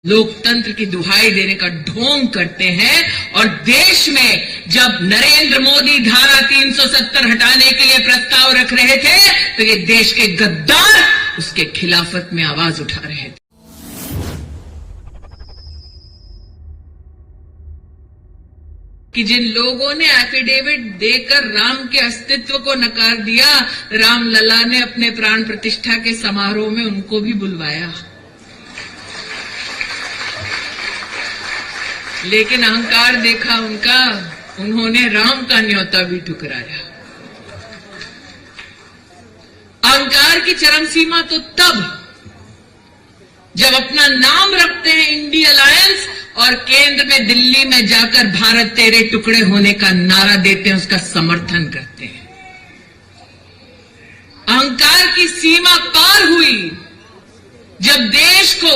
लोकतंत्र की दुहाई देने का ढोंग करते हैं और देश में जब नरेंद्र मोदी धारा 370 हटाने के लिए प्रस्ताव रख रहे थे तो ये देश के गद्दार उसके खिलाफत में आवाज उठा रहे थे। कि जिन लोगों ने एफिडेविट देकर राम के अस्तित्व को नकार दिया, राम लला ने अपने प्राण प्रतिष्ठा के समारोह में उनको भी बुलवाया, लेकिन अहंकार देखा उनका, उन्होंने राम का न्योता भी ठुकराया। अहंकार की चरम सीमा तो तब जब अपना नाम रखते हैं इंडिया अलायंस और केंद्र में दिल्ली में जाकर भारत तेरे टुकड़े होने का नारा देते हैं, उसका समर्थन करते हैं। अहंकार की सीमा पार हुई जब देश को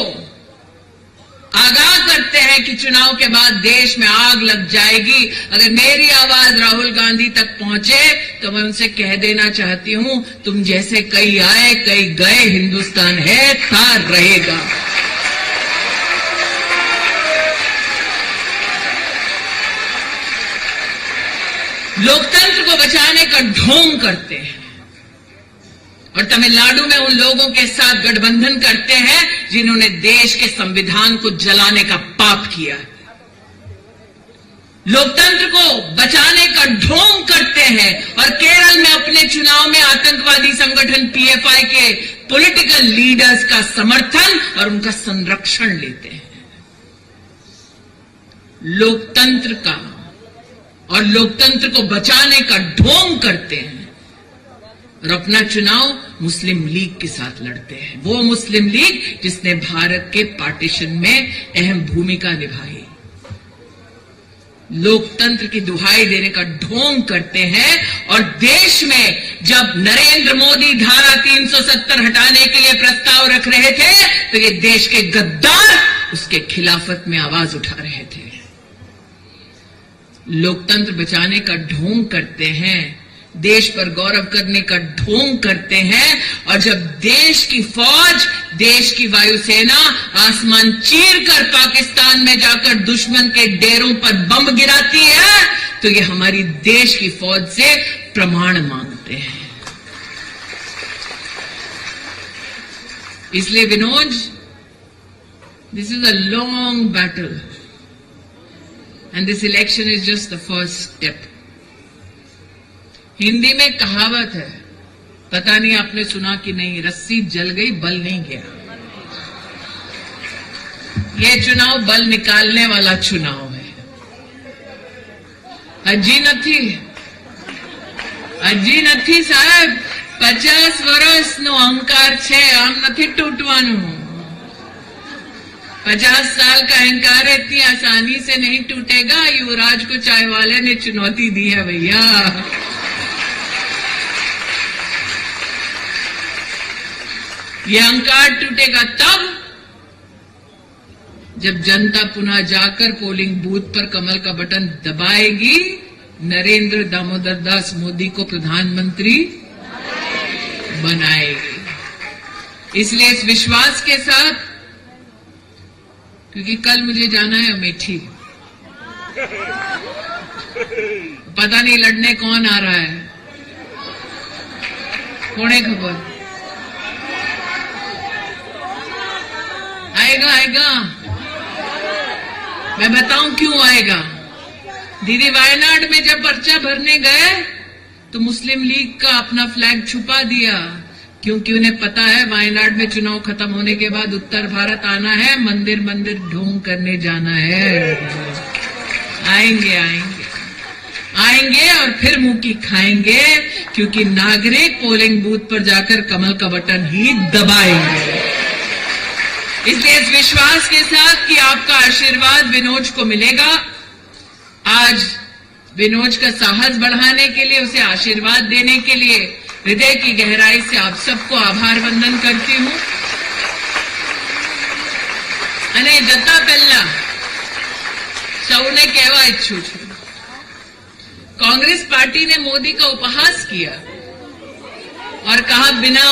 आगाह करते हैं कि चुनाव के बाद देश में आग लग जाएगी। अगर मेरी आवाज राहुल गांधी तक पहुंचे तो मैं उनसे कह देना चाहती हूं, तुम जैसे कई आए कई गए, हिंदुस्तान है था रहेगा। लोकतंत्र को बचाने का ढोंग करते हैं और तमिलनाडु में उन लोगों के साथ गठबंधन करते हैं जिन्होंने देश के संविधान को जलाने का पाप किया। लोकतंत्र को बचाने का ढोंग करते हैं और केरल में अपने चुनाव में आतंकवादी संगठन पीएफआई के पॉलिटिकल लीडर्स का समर्थन और उनका संरक्षण लेते हैं। लोकतंत्र का और लोकतंत्र को बचाने का ढोंग करते हैं और अपना चुनाव मुस्लिम लीग के साथ लड़ते हैं। वो मुस्लिम लीग जिसने भारत के पार्टीशन में अहम भूमिका निभाई। लोकतंत्र की दुहाई देने का ढोंग करते हैं और देश में जब नरेंद्र मोदी धारा 370 हटाने के लिए प्रस्ताव रख रहे थे तो ये देश के गद्दार उसके खिलाफत में आवाज उठा रहे थे। लोकतंत्र बचाने का ढोंग करते हैं, देश पर गौरव करने का ढोंग करते हैं और जब देश की फौज, देश की वायुसेना आसमान चीर कर पाकिस्तान में जाकर दुश्मन के डेरों पर बम गिराती है तो ये हमारी देश की फौज से प्रमाण मांगते हैं। इसलिए Vinod, this is a long battle and this election is just the first step. Hindi में कहावत है, पता नहीं आपने सुना कि नहीं, रस्सी जल गई बल नहीं गया। ये चुनाव बल निकालने वाला चुनाव है। अजी નથી साहब, 50 વર્ષનો અહંકાર છે, આમ નથી તૂટવાનું। 50 साल का अहंकार इतनी आसानी से नहीं टूटेगा। युवराज को चाय वाले ने चुनौती दी है भैया। ये अहंकार टूटेगा तब जब जनता पुनः जाकर पोलिंग बूथ पर कमल का बटन दबाएगी, नरेंद्र दामोदर दास मोदी को प्रधानमंत्री बनाएगी। इसलिए इस विश्वास के साथ, क्योंकि कल मुझे जाना है अमेठी, पता नहीं लड़ने कौन आ रहा है, कोने खबर आएगा। मैं बताऊं क्यों आएगा। दीदी वायनाड में जब पर्चा भरने गए तो मुस्लिम लीग का अपना फ्लैग छुपा दिया, क्योंकि उन्हें पता है वायनाड में चुनाव खत्म होने के बाद उत्तर भारत आना है, मंदिर मंदिर ढोंग करने जाना है। आएंगे और फिर मुंह की खाएंगे, क्योंकि नागरिक पोलिंग बूथ पर जाकर कमल का बटन ही दबाएंगे। इसलिए इस विश्वास के साथ कि आपका आशीर्वाद विनोद को मिलेगा, आज विनोद का साहस बढ़ाने के लिए, उसे आशीर्वाद देने के लिए हृदय की गहराई से आप सबको आभार वंदन करती हूं। અને જતા પહેલા સૌને કહેવા ઈચ્છું છું, कांग्रेस पार्टी ने मोदी का उपहास किया और कहा बिना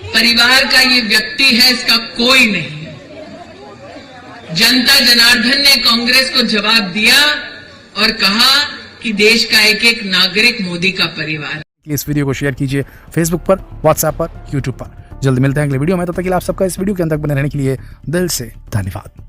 परिवार का ये व्यक्ति है, इसका कोई नहीं है। जनता जनार्दन ने कांग्रेस को जवाब दिया और कहा कि देश का एक एक नागरिक मोदी का परिवार है। इस वीडियो को शेयर कीजिए फेसबुक पर, व्हाट्सएप पर, यूट्यूब पर। जल्द मिलते हैं अगले वीडियो में। तब तक के लिए आप सबका इस वीडियो के अंत तक बने रहने के लिए दिल से धन्यवाद।